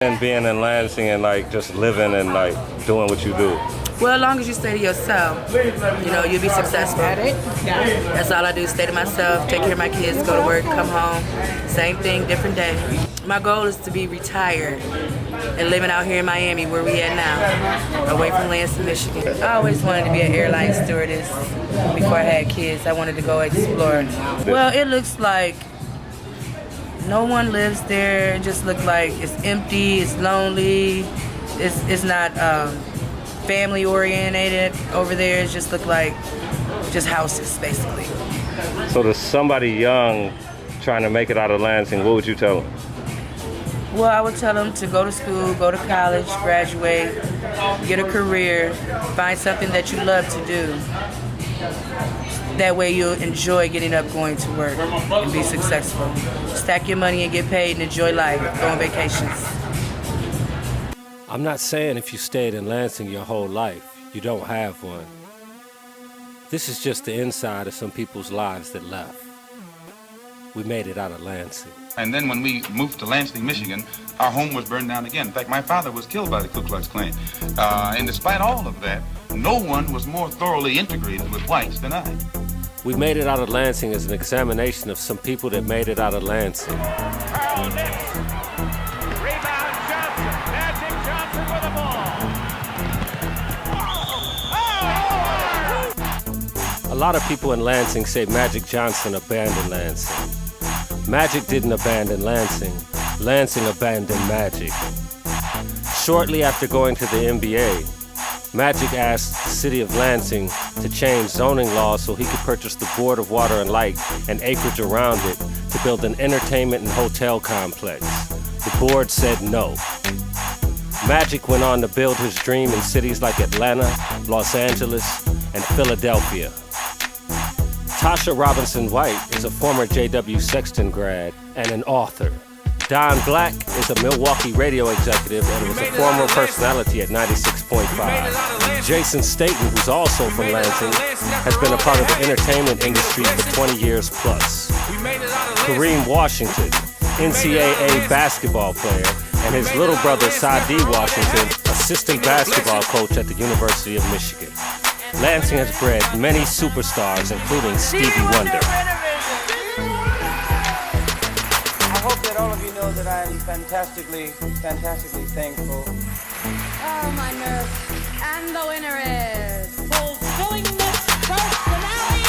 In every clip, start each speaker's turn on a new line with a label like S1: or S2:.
S1: And being in Lansing and like just living and like doing what you do?
S2: Well, as long as you stay to yourself, you know, you'll be successful. That's all I do, stay to myself, take care of my kids, go to work, come home. Same thing, different day. My goal is to be retired and living out here in Miami, where we at now, away from Lansing, Michigan. I always wanted to be an airline stewardess before I had kids. I wanted to go explore. Well, it looks like no one lives there. It just looks like it's empty, it's lonely, it's not family oriented over there. It just look like just houses, basically.
S1: So to somebody young trying to make it out of Lansing, what would you tell them?
S2: Well, I would tell them to go to school, go to college, graduate, get a career, find something that you love to do. That way you'll enjoy getting up, going to work, and be successful. Stack your money and get paid and enjoy life, go on vacations.
S3: I'm not saying if you stayed in Lansing your whole life, you don't have one. This is just the inside of some people's lives that left. We made it out of Lansing.
S4: And then when we moved to Lansing, Michigan, our home was burned down again. In fact, my father was killed by the Ku Klux Klan. And despite all of that, no one was more thoroughly integrated with whites than I.
S3: We made it out of Lansing as an examination of some people that made it out of Lansing.
S5: Rebound Johnson. Magic Johnson with the ball.
S3: A lot of people in Lansing say Magic Johnson abandoned Lansing. Magic didn't abandon Lansing. Lansing abandoned Magic. Shortly after going to the NBA, Magic asked the city of Lansing to change zoning laws so he could purchase the Board of Water and Light and acreage around it to build an entertainment and hotel complex. The board said no. Magic went on to build his dream in cities like Atlanta, Los Angeles, and Philadelphia. Tasha Robinson White is a former J.W. Sexton grad and an author. Don Black is a Milwaukee radio executive and was a former personality at 96.5. Jason Staten, who's also from Lansing, has been a part of the entertainment industry for 20 years plus. Kareem Washington, NCAA basketball player, and his little brother Sadi Washington, assistant basketball coach at the University of Michigan. Lansing has bred many superstars, including Stevie Wonder.
S6: I hope that all of you know that I am fantastically thankful.
S7: Oh, my nerves. And the winner is fulfilling this first finale,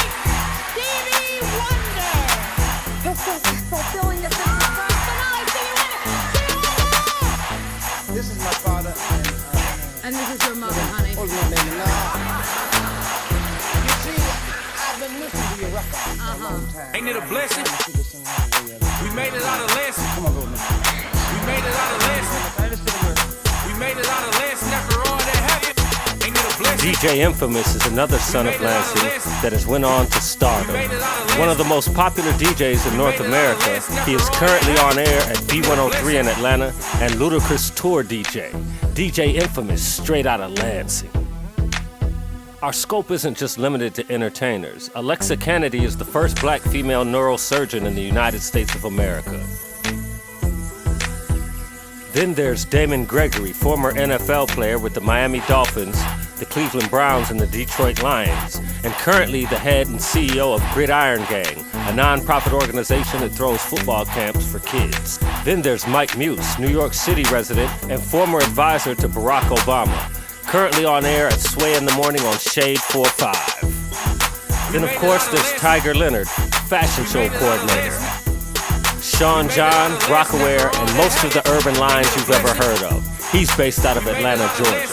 S7: Stevie Wonder. Fulfilling this first finale, Stevie Wonder.
S6: This is my father
S7: And this is your mother, honey.
S6: Oh, no, baby, no. You see, I've been listening to your record for a long time.
S5: Ain't it a blessing? We made it out of Lansing.
S6: Come on, go with me.
S5: We made it out of Lansing. We made it out of Lansing after all that happened. Ain't it a blessing?
S3: DJ Infamous is another son of Lansing that has went on to stardom. One of the most popular DJs in North America, he is currently on air at B103 in Atlanta and Ludacris Tour DJ. DJ Infamous, straight out of Lansing. Our scope isn't just limited to entertainers. Alexa Kennedy is the first black female neurosurgeon in the United States of America. Then there's Damon Gregory, former NFL player with the Miami Dolphins, the Cleveland Browns, and the Detroit Lions, and currently the head and CEO of Gridiron Gang, a non-profit organization that throws football camps for kids. Then there's Mike Muse, New York City resident and former advisor to Barack Obama, currently on air at Sway in the Morning on Shade 4-5. Then of course there's Tiger Leonard, fashion show coordinator. Sean John, Rockaware, and most of the urban lines you've ever heard of. He's based out of Atlanta, Georgia.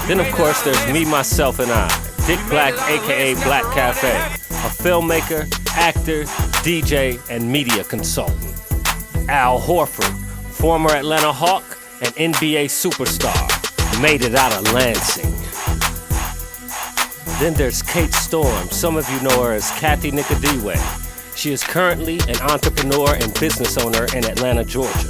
S3: Then of course there's me, myself, and I, Dick Black, aka Black Cafe, a filmmaker, actor, DJ, and media consultant. Al Horford, former Atlanta Hawk and NBA superstar, made it out of Lansing. Then there's Kate Storm. Some of you know her as Kathy Nicodewey. She is currently an entrepreneur and business owner in Atlanta, Georgia.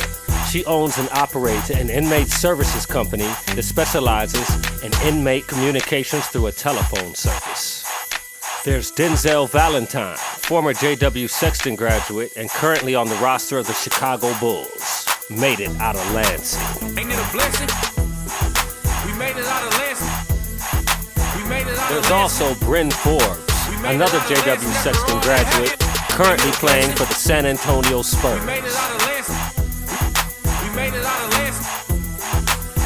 S3: She owns and operates an inmate services company that specializes in inmate communications through a telephone service. There's Denzel Valentine, former J.W. Sexton graduate and currently on the roster of the Chicago Bulls. made it out of Lansing.
S5: Ain't it a blessing? We made it out of Lansing. We made it out
S3: There's
S5: of Lansing.
S3: also Bryn Forbes, another J.W. Sexton graduate, currently playing for the San Antonio Spurs.
S5: We made it out of Lansing. We made it out of Lansing.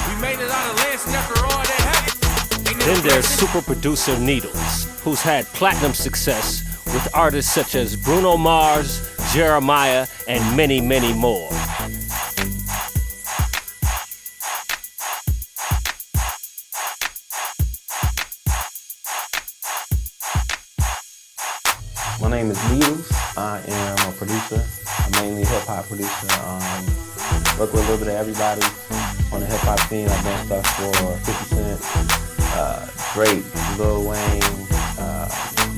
S5: We made it out of Lansing after all that happened. Ain't it a
S3: Then there's
S5: blessing?
S3: super producer Needles, who's had platinum success with artists such as Bruno Mars, Jeremiah, and many, many more.
S8: My name is Needles. I am a producer, a mainly hip-hop producer. Work with a little bit of everybody on the hip-hop scene. I've done stuff for 50 Cent, Drake, Lil Wayne,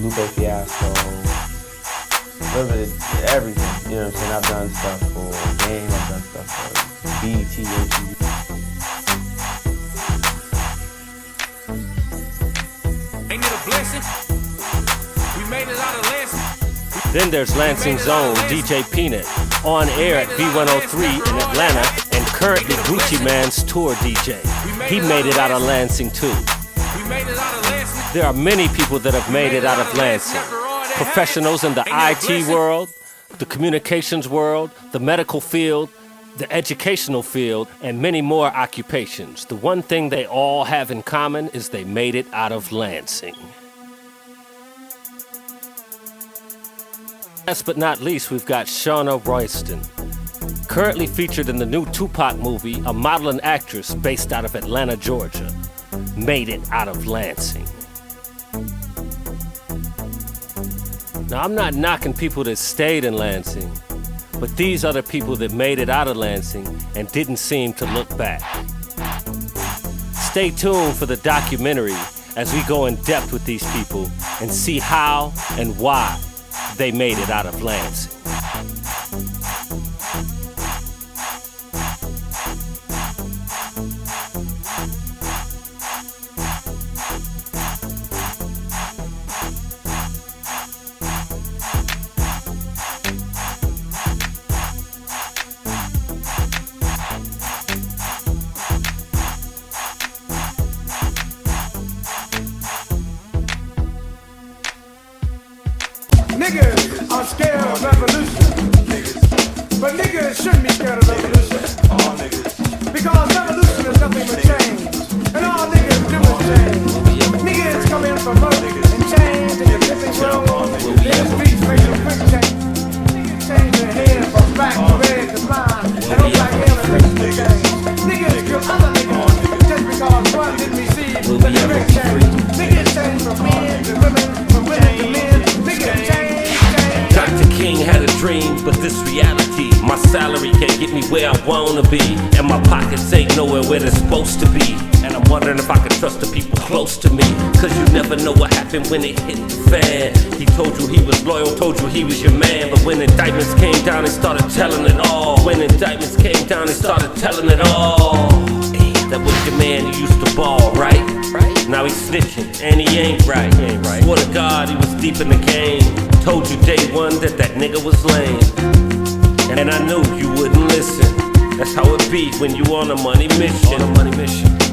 S8: Lupe Fiasco, a little bit of everything, you know what I'm saying? I've done stuff for Game, I've done stuff for BET, MTV.
S5: Ain't it a blessing? We made it out of Lansing.
S3: Then there's Lansing's own DJ Peanut, on air at V103 in Atlanta and currently Gucci Mane's tour DJ. He made it out of Lansing too.
S5: We made it out of Lansing.
S3: There are many people that have made it out of Lansing. Professionals in the IT world, the communications world, the medical field, the educational field, and many more occupations. The one thing they all have in common is they made it out of Lansing. Last but not least, we've got Shauna Royston, currently featured in the new Tupac movie, a model and actress based out of Atlanta, Georgia. Made it out of Lansing. Now, I'm not knocking people that stayed in Lansing, but these are the people that made it out of Lansing and didn't seem to look back. Stay tuned for the documentary as we go in depth with these people and see how and why they made it out of Lansing.
S6: Niggas are scared of revolution. But niggas shouldn't be scared of revolution. Because revolution is nothing but change. And all niggas do is change. Niggas come in for murder and change and you're flipping road. Niggas speech make you quick change. Niggas change their head from black to red to blind. And look like hell and fix the change. Niggas kill other niggas just because one didn't receive the direct change. Niggas change from men to women, from women to men. Niggas change.
S3: Dr. King had a dream, but this reality, my salary can't get me where I wanna be, and my pockets ain't nowhere where they're supposed to be. And I'm wondering if I can trust the people close to me, cause you never know what happened when it hit the fan. He told you he was loyal, told you he was your man, but when indictments came down, he started telling it all. When indictments came down, he started telling it all. That was your man who used to ball, right? Now he's snitching, and he ain't right. Swear to God, he was deep in the game. Told you day one that nigga was lame. And I knew you wouldn't listen. That's how it be when you on a money mission.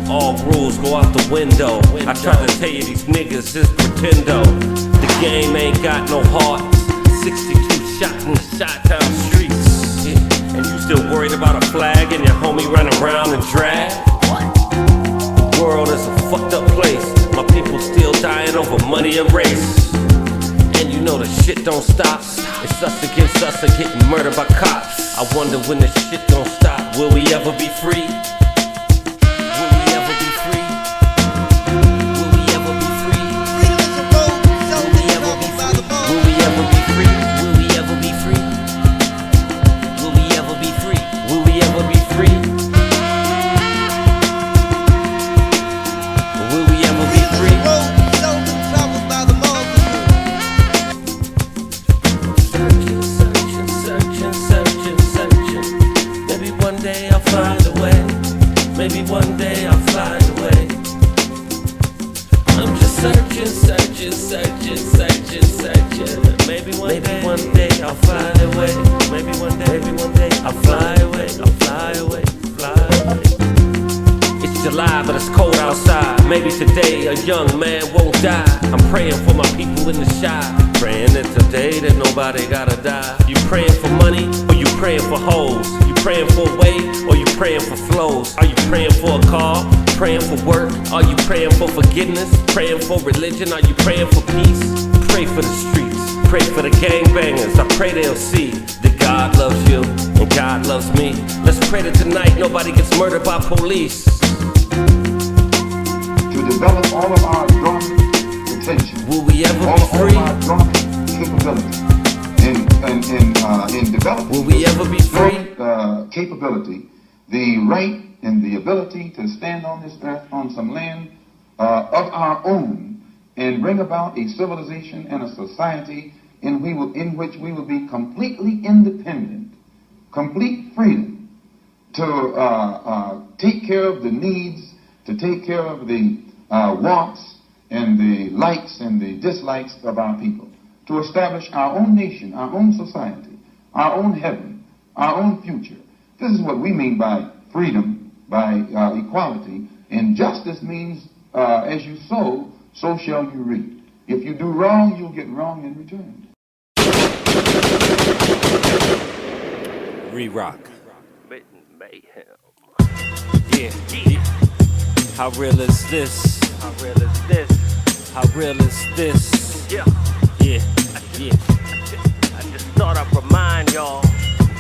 S3: All rules go out the window. I tried to tell you these niggas is pretendo. The game ain't got no heart. 62 shot in the shot-town streets. And you still worried about a flag and your homie running around and drag? The world is a fucked up place. My people still dying over money and race. And you know the shit don't stop. It's us against us and getting murdered by cops. I wonder when the shit don't stop. Will we ever be free? Will we ever be free? Will we ever be free? Will we ever be free? Will we ever be free? Will we ever be free? Will we ever be free? Will we ever be free? Will we ever be free? Searching. Maybe one day I'll find a way. Maybe one day I'll find a way. I'm just searching, searching, searching, searching, searching. Maybe one day I'll fly away. Maybe one day I'll fly away. I'll fly away, fly away. It's July, but it's cold outside. Maybe today a young man won't die. I'm praying for my people in the shy. Praying that today that nobody gotta die. You praying for money or you praying for hoes? You praying for a way or you praying for flows? Are you praying for a car? Praying for work? Are you praying for forgiveness? Praying for religion? Are you praying for peace? Pray for the streets. Pray for the gangbangers. I pray they'll see that God loves you and God loves me. Let's pray that tonight nobody gets murdered by police.
S4: To develop all of our dormant potential.
S3: Will we ever be free?
S4: All of our dormant capability. In developing
S3: Will we ever be free?
S4: Capability, the right and the ability to stand on this earth on some land of our own and bring about a civilization and a society in which we will be completely independent, complete freedom to take care of the needs, to take care of the wants and the likes and the dislikes of our people, to establish our own nation, our own society, our own heaven, our own future. This is what we mean by freedom, by equality, and justice means as you sow, so shall you reap. If you do wrong, you'll get wrong in return.
S3: Re-rock. Yeah. How real is this? How real is this? How real is this? Yeah. I just thought I'd remind y'all.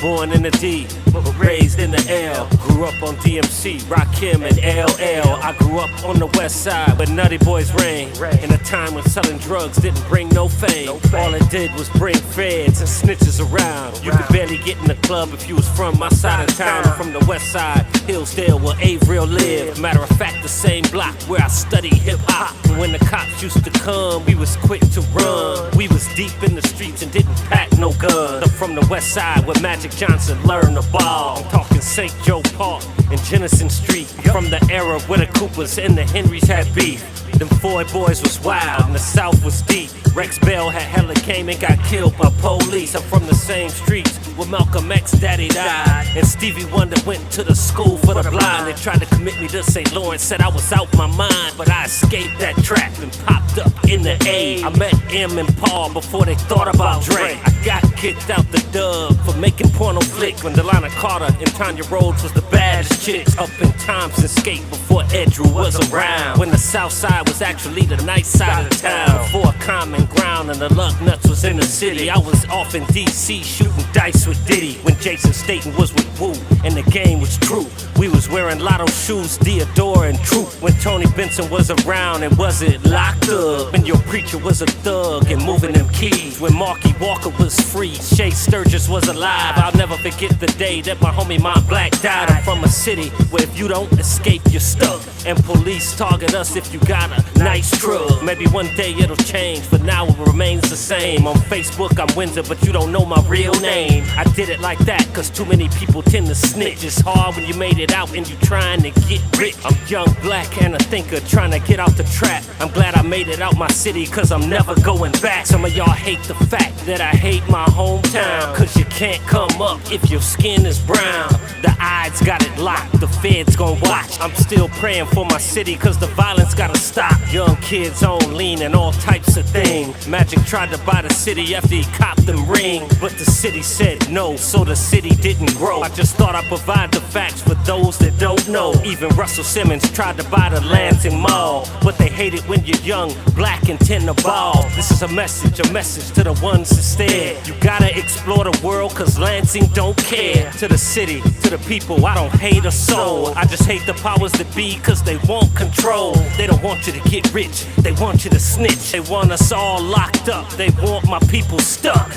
S3: Born in the D, but raised in the L. Grew up on DMC, Rakim and LL. I grew up on the west side where Nutty Boys reign. In a time when selling drugs didn't bring no fame. All it did was bring feds and snitches around. You could barely get in the club if you was from my side of town. Or from the west side, Hillsdale where Averill lived. Matter of fact, the same block where I studied hip-hop. And when the cops used to come, we was quick to run. We was deep in the streets and didn't pack no guns. I'm from the west side where Magic Johnson learned the ball. I'm talking St. Joe Park and Jennison Street. From the era where the Coopers and the Henrys had beef. Them Foy boys was wild and the South was deep. Rex Bell had hella came and got killed by police. I'm from the same streets where Malcolm X daddy died. And Stevie Wonder went to the school for the blind. They tried to commit me to St. Lawrence, said I was out my mind. But I escaped that trap and popped up in the A. I met M and Paul before they thought about Dre. I got kicked out the dub for making porno flicks when Delana Carter and Tanya Rhodes was the baddest chicks. Up in Thompson skate before Ed Drew was around. When the south side was actually the nice side of town. Before Common Ground and the Lug Nuts was in the city. I was off in DC shooting dice with Diddy. When Jason Staten was with Wu and the game was true. We was wearing Lotto shoes, Theodore and Troop. When Tony Benson was around and wasn't locked up. When your preacher was a thug and moving them keys. When Marky Walker was free, Shay Sturgis was alive. I'll never forget the day that my homie Mont Black died. I'm from a city where if you don't escape, you're stuck. And police target us if you got a nice truck. Maybe one day it'll change, but now it remains the same. On Facebook I'm Windsor, but you don't know my real name. I did it like that, cause too many people tend to snitch. It's hard when you made it out and you trying to get rich. I'm young, black, and a thinker trying to get out the trap. I'm glad I made it out my city, cause I'm never going back. Some of y'all hate the fact that I hate my hometown, cause you can't come up if your skin is brown. The odds got it locked, the feds gon' watch. I'm still praying for my city, cause the violence gotta stop. Young kids on lean and all types of things. Magic tried to buy the city after he copped them ring, but the city said no, so the city didn't grow. I just thought I'd provide the facts for those that don't know. Even Russell Simmons tried to buy the Lansing Mall, but they hate it when you're young, black, and tend to ball. This is a message to the ones instead. You gotta explore the world, cause Lansing don't care. To the city, to the people, I don't hate a soul. I just hate the powers that be, cause they want control. They don't want you to get rich, they want you to snitch. They want us all locked up, they want my people stuck.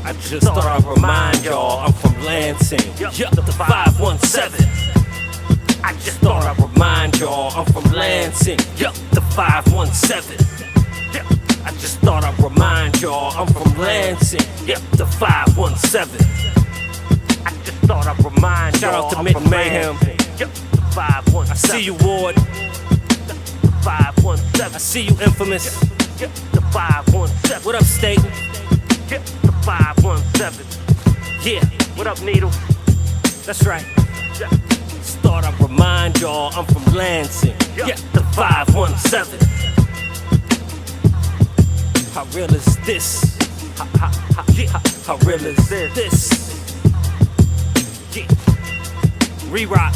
S3: I just thought I'd remind y'all I'm from Lansing, yup, the 517. I just thought I'd remind y'all I'm from Lansing, yup, the 517. I just thought I'd remind y'all I'm from Lansing, yep, the 517. I just thought I'd remind y'all. Shout out to Mitten Mayhem, yep, the 517. I see you, Ward. 517. I see you, infamous. The 517. What up, Staten? The 517. Yeah. What up, Needle? That's right. Start up, remind y'all, I'm from Lansing. Yeah, the 517. How real is this? How real is this? Yeah. Re-rock.